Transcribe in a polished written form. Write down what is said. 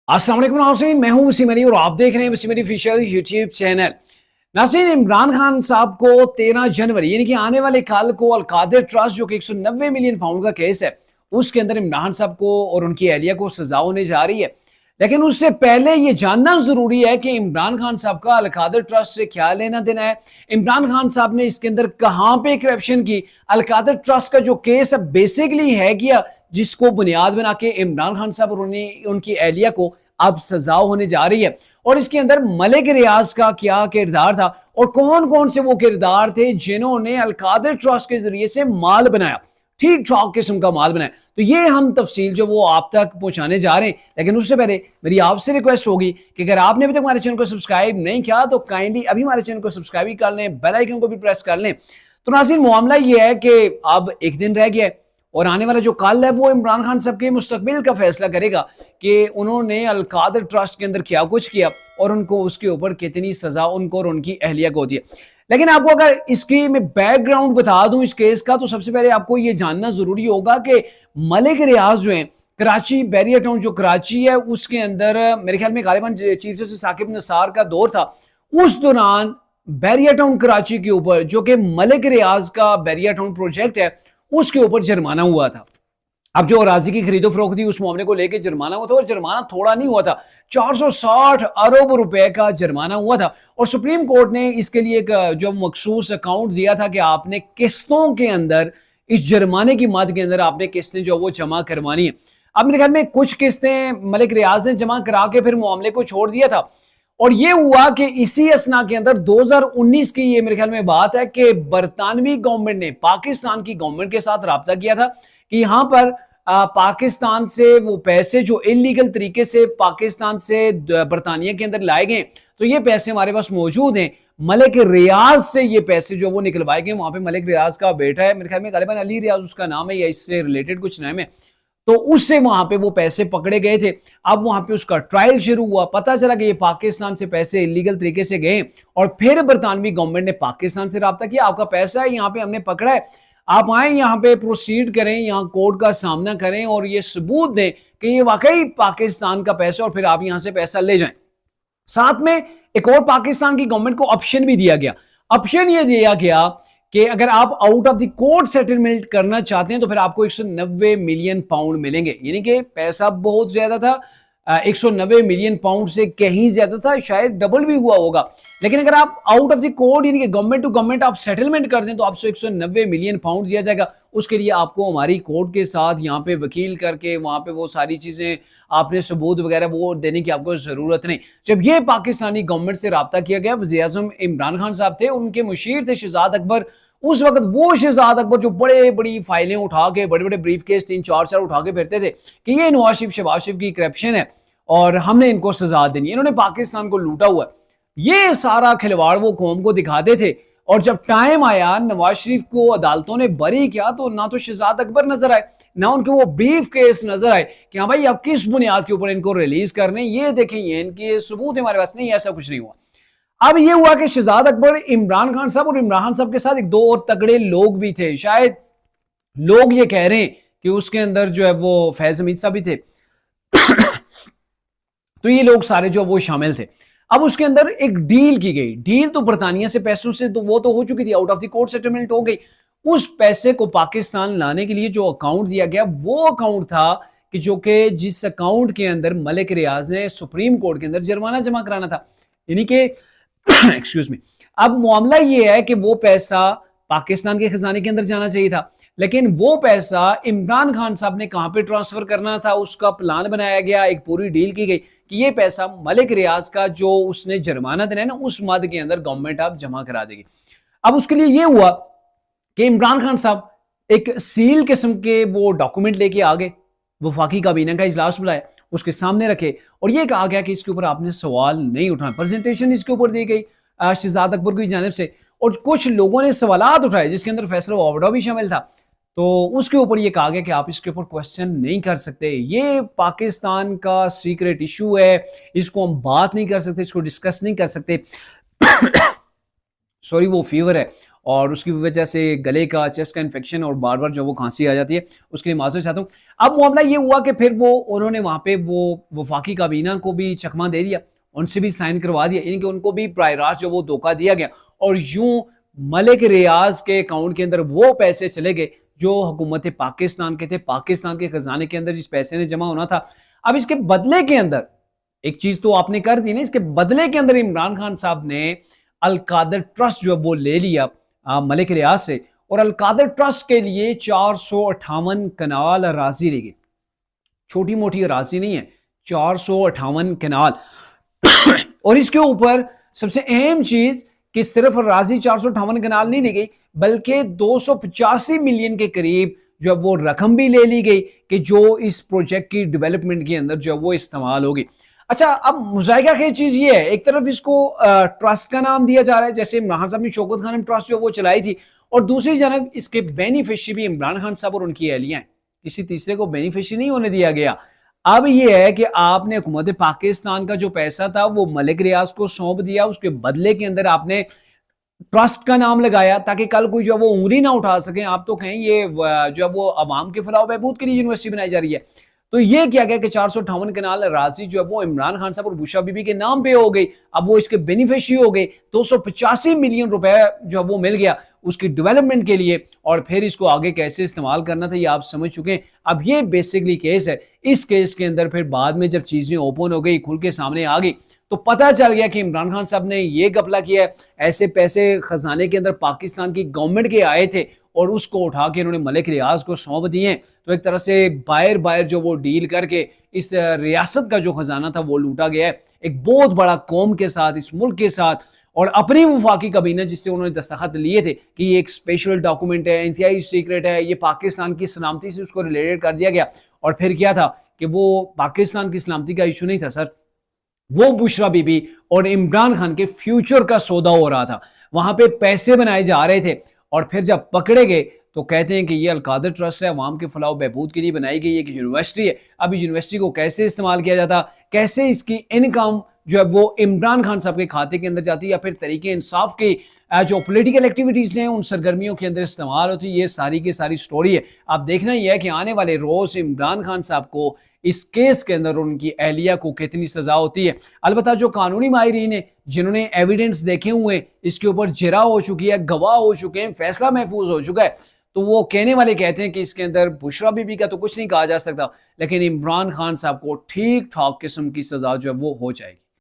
अस्सलाम वालेकुम नाज़रीन, मैं हूं वसीम अली और आप देख रहे हैं Wasim Ali official YouTube channel. नाज़रीन, इमरान खान साहब को 13 जनवरी यानी कि आने वाले कल को अल-कादिर ट्रस्ट जो कि 190 मिलियन पाउंड का केस है, उसके अंदर इमरान साहब को और उनकी अहलिया को सजा होने जा रही है। लेकिन उससे पहले ये जानना जरूरी है कि इमरान खान साहब का अल-कादिर ट्रस्ट से क्या लेना देना है। इमरान खान साहब ने इसके अंदर कहां पे करप्शन की। अल-कादिर ट्रस्ट का जो केस है बेसिकली है क्या, जिसको बुनियाद बना के इमरान खान साहब और उनकी अहलिया को अब सजा होने जा रही है। और इसके अंदर मलिक रियाज का क्या किरदार था और कौन कौन से वो किरदार थे जिन्होंने अल-कादिर ट्रस्ट के जरिए से माल बनाया, ठीक ठाक किस्म का माल बनाया। तो ये हम तफसील जो वो आप तक पहुंचाने जा रहे हैं। लेकिन उससे पहले मेरी आपसे रिक्वेस्ट होगी कि अगर आपने अभी तक हमारे चैनल को सब्सक्राइब नहीं किया तो काइंडली अभी हमारे चैनल को सब्सक्राइब भी कर लें, बेल आइकन को भी प्रेस कर लें। तो नाज़रीन, मामला ये है कि अब एक दिन रह गया है और आने वाला जो कल है वो इमरान खान साहब के मुस्तकबिल का फैसला करेगा कि उन्होंने अल-कादिर ट्रस्ट के अंदर क्या कुछ किया और उनको उसके ऊपर कितनी सजा उनको और उनकी अहलिया को होती है। लेकिन आपको अगर इसकी मैं बैकग्राउंड बता दूं इस केस का, तो सबसे पहले आपको ये जानना जरूरी होगा कि मलिक रियाज जो है कराची बैरिया टाउन जो कराची है उसके अंदर मेरे ख्याल में गालिबन चीफ जस्टिस साकिब निसार का दौर था। उस दौरान बैरिया टाउन कराची के ऊपर जो कि मलिक रियाज का बैरिया टाउन प्रोजेक्ट है उसके ऊपर जुर्माना हुआ था। अब जो अराजी की खरीदो फरोख्त थी उस मामले को लेकर जुर्माना हुआ था और जुर्माना थोड़ा नहीं हुआ था, 460 अरब रुपए का जुर्माना हुआ था। और सुप्रीम कोर्ट ने इसके लिए एक जो मखसूस अकाउंट दिया था कि आपने किस्तों के अंदर इस जुर्माने की मद के अंदर आपने किस्तें जो वो जमा करवानी है। अब मेरे ख्याल में कुछ किस्तें मलिक रियाज ने जमा करा के फिर मामले को छोड़ दिया था। और ये हुआ कि इसी असना के अंदर 2019 की ये मेरे ख्याल में बात है कि बरतानवी गवर्नमेंट ने पाकिस्तान की गवर्नमेंट के साथ राब्ता किया था कि यहां पर पाकिस्तान से वो पैसे जो इलीगल तरीके से पाकिस्तान से बरतानिया के अंदर लाए गए, तो ये पैसे हमारे पास मौजूद हैं। मलिक रियाज से ये पैसे जो वो निकलवाए गए, वहां पे मलिक रियाज का बेटा है, मेरे ख्याल में गालिबन अली रियाज उसका नाम है या इससे रिलेटेड कुछ नाम है, तो उससे वहां पे वो पैसे पकड़े गए थे। अब वहां पे उसका ट्रायल शुरू हुआ, पता चला कि ये पाकिस्तान से पैसे इलीगल तरीके से गए और फिर बरतानवी गवर्नमेंट ने पाकिस्तान से राब्ता किया, आपका पैसा है यहाँ पे हमने पकड़ा है, आप आए यहाँ पे प्रोसीड करें, यहाँ कोर्ट का सामना करें और ये सबूत दें कि ये वाकई पाकिस्तान का पैसा और फिर आप यहां से पैसा ले जाएं। साथ में एक और पाकिस्तान की गवर्नमेंट को ऑप्शन भी दिया गया। ऑप्शन ये दिया गया कि अगर आप out of the court settlement करना चाहते हैं तो फिर आपको 190 मिलियन पाउंड मिलेंगे, यानी कि पैसा बहुत ज्यादा था, 190 मिलियन पाउंड से कहीं ज्यादा था, शायद डबल भी हुआ होगा। लेकिन अगर आप आउट ऑफ द कोर्ट यानी कि गवर्नमेंट टू गवर्नमेंट आप सेटलमेंट कर दें तो आपसे 190 मिलियन पाउंड दिया जाएगा। उसके लिए आपको हमारी कोर्ट के साथ यहाँ पे वकील करके वहां पे वो सारी चीजें आपने सबूत वगैरह वो देने की आपको जरूरत नहीं। जब ये पाकिस्तानी गवर्नमेंट से राब्ता किया गया, वज़ीर आज़म इमरान खान साहब थे, उनके मुशीर थे शहजाद अकबर। उस वक्त वो शहजाद अकबर जो बड़े बड़ी फाइलें उठा के बड़े बड़े ब्रीफ केस 3-4 उठा के फिरते थे कि ये नवाज शरीफ शहबाज शरीफ की करप्शन है और हमने इनको सजा देनी है, इन्होंने पाकिस्तान को लूटा हुआ है, ये सारा खिलवाड़ वो कौम को दिखाते थे। और जब टाइम आया नवाज शरीफ को अदालतों ने बरी किया तो ना तो शहजाद अकबर नजर आए ना उनके वो ब्रीफ केस नजर आए कि हाँ भाई अब किस बुनियाद के ऊपर इनको रिलीज करने, ये देखें ये इनके सबूत हमारे पास नहीं, ऐसा कुछ नहीं हुआ। अब ये हुआ कि शहजाद अकबर, इमरान खान साहब और इमरान खान साहब के साथ एक दो और तगड़े लोग भी थे, शायद लोग ये कह रहे हैं कि उसके अंदर जो है वो फैज हमीद साहब भी थे तो ये लोग सारे जो वो शामिल थे। अब उसके अंदर एक डील की गई, डील तो बरतानिया से पैसों से तो वो तो हो चुकी थी, out of the court settlement हो गई। उस पैसे को पाकिस्तान लाने के लिए जो अकाउंट दिया गया वो अकाउंट था कि जो कि जिस अकाउंट के अंदर मलिक रियाज ने सुप्रीम कोर्ट के अंदर जुर्माना जमा कराना था, यानी कि एक्सक्यूज मी। अब मामला ये है कि वो पैसा पाकिस्तान के खजाने के अंदर जाना चाहिए था, लेकिन वो पैसा इमरान खान साहब ने कहां पे ट्रांसफर करना था उसका प्लान बनाया गया, एक पूरी डील की गई कि ये पैसा मलिक रियाज का जो उसने जुर्माना देना है ना उस मद के अंदर गवर्नमेंट आप जमा करा देगी। अब उसके लिए ये हुआ कि इमरान खान साहब एक सील किस्म के वो डॉक्यूमेंट लेके आ गए, वफाकी काबीना का इजलास बुलाया, उसके सामने रखे और ये कहा गया कि इसके ऊपर आपने सवाल नहीं उठाना, प्रेजेंटेशन इसके ऊपर दी गई शहजाद अकबर की जानिब से और कुछ लोगों ने सवालात उठाए जिसके अंदर फैसला वावड़ा भी शामिल था, तो उसके ऊपर ये कहा गया कि आप इसके ऊपर क्वेश्चन नहीं कर सकते, ये पाकिस्तान का सीक्रेट इशू है, इसको हम बात नहीं कर सकते, इसको डिस्कस नहीं कर सकते सॉरी वो फीवर है اور اس کی وجہ سے گلے کا چیسٹ کا انفیکشن اور بار بار جو وہ کھانسی آ جاتی ہے، اس کے لیے معذرت چاہتا ہوں۔ اب معاملہ یہ ہوا کہ پھر انہوں نے وہاں پہ وہ وفاقی کابینہ کو بھی چکمہ دے دیا، ان سے بھی سائن کروا دیا، یعنی کہ ان کو بھی براہ راست جو وہ دھوکہ دیا گیا، اور یوں ملک ریاض کے اکاؤنٹ کے اندر وہ پیسے چلے گئے جو حکومت پاکستان کے تھے، پاکستان کے خزانے کے اندر جس پیسے نے جمع ہونا تھا۔ اب اس کے بدلے کے اندر ایک چیز تو آپ نے کر دی نا، اس کے بدلے کے اندر عمران خان صاحب نے القادر ٹرسٹ جو وہ لے لیا ملک ریاض سے، اور القادر ٹرسٹ کے لیے 458 کنال اراضی لے گئے۔ چھوٹی موٹی اراضی نہیں ہے، 458 کنال۔ اور اس کے اوپر سب سے اہم چیز کہ صرف اراضی 458 کنال نہیں لی گئی، بلکہ 285 ملین کے قریب جو وہ رقم بھی لے لی گئی کہ جو اس پروجیکٹ کی ڈیولپمنٹ کے اندر جو وہ استعمال ہوگی۔ اچھا، اب مزائقہ کی چیز یہ ہے، ایک طرف اس کو ٹرسٹ کا نام دیا جا رہا ہے، جیسے عمران صاحب نے شوکت خانم ٹرسٹ جو وہ چلائی تھی، اور دوسری جانب اس کے بینیفیشری بھی عمران خان صاحب اور ان کی اہلیہ ہیں، کسی تیسرے کو بینیفیشری نہیں ہونے دیا گیا۔ اب یہ ہے کہ آپ نے حکومت پاکستان کا جو پیسہ تھا وہ ملک ریاض کو سونپ دیا، اس کے بدلے کے اندر آپ نے ٹرسٹ کا نام لگایا تاکہ کل کوئی جو وہ انگلی نہ اٹھا سکیں، آپ تو کہیں یہ جو وہ عوام کے فلاح و بہبود کے لیے یونیورسٹی بنائی جا رہی ہے۔ تو یہ کیا گیا کہ 458 کنال اراضی جو ہے وہ عمران خان صاحب اور بشرا بی بی کے نام پہ ہو گئی، اب وہ اس کے بینیفیشری ہو گئے، 285 ملین روپے جو وہ مل گیا اس کی ڈیولپمنٹ کے لیے، اور پھر اس کو آگے کیسے استعمال کرنا تھا یہ آپ سمجھ چکے ہیں۔ اب یہ بیسکلی کیس ہے، اس کیس کے اندر پھر بعد میں جب چیزیں اوپن ہو گئی، کھل کے سامنے آ گئی، تو پتہ چل گیا کہ عمران خان صاحب نے یہ گپلا کیا ہے، ایسے پیسے خزانے کے اندر پاکستان کی گورنمنٹ کے آئے تھے اور اس کو اٹھا کے انہوں نے ملک ریاض کو سونپ دیے ہیں۔ تو ایک طرح سے باہر جو وہ ڈیل کر کے اس ریاست کا جو خزانہ تھا وہ لوٹا گیا ہے، ایک بہت بڑا قوم کے ساتھ، اس ملک کے ساتھ، اور اپنی وفاقی کابینہ جس سے انہوں نے دستخط لیے تھے کہ یہ ایک اسپیشل ڈاکومنٹ ہے، انتہائی سیکرٹ ہے، یہ پاکستان کی سلامتی سے اس کو ریلیٹڈ کر دیا گیا۔ اور پھر کیا تھا کہ وہ پاکستان کی سلامتی کا ایشو نہیں تھا سر، وہ بشرا بی بی اور عمران خان کے فیوچر کا سودا ہو رہا تھا، وہاں پہ پیسے بنائے جا رہے تھے۔ اور پھر جب پکڑے گئے تو کہتے ہیں کہ یہ القادر ٹرسٹ ہے، عوام کے فلاح و بہبود کے لیے بنائی گئی ایک یونیورسٹی ہے، اب یونیورسٹی کو کیسے استعمال کیا جاتا، کیسے اس کی انکم جو ہے وہ عمران خان صاحب کے کھاتے کے اندر جاتی، یا پھر طریقہ انصاف کی جو پولیٹیکل ایکٹیویٹیز ہیں ان سرگرمیوں کے اندر استعمال ہوتی، یہ ساری کی ساری سٹوری ہے۔ اب دیکھنا یہ ہے کہ آنے والے روز عمران خان صاحب کو اس کیس کے اندر ان کی اہلیہ کو کتنی سزا ہوتی ہے۔ البتہ جو قانونی ماہرین ہیں جنہوں نے ایویڈنس دیکھے ہوئے ہیں، اس کے اوپر جرا ہو چکی ہے، گواہ ہو چکے ہیں، فیصلہ محفوظ ہو چکا ہے، تو وہ کہنے والے کہتے ہیں کہ اس کے اندر بشرا بی بی کا تو کچھ نہیں کہا جا سکتا، لیکن عمران خان صاحب کو ٹھیک ٹھاک قسم کی سزا جو ہے وہ ہو جائے گی۔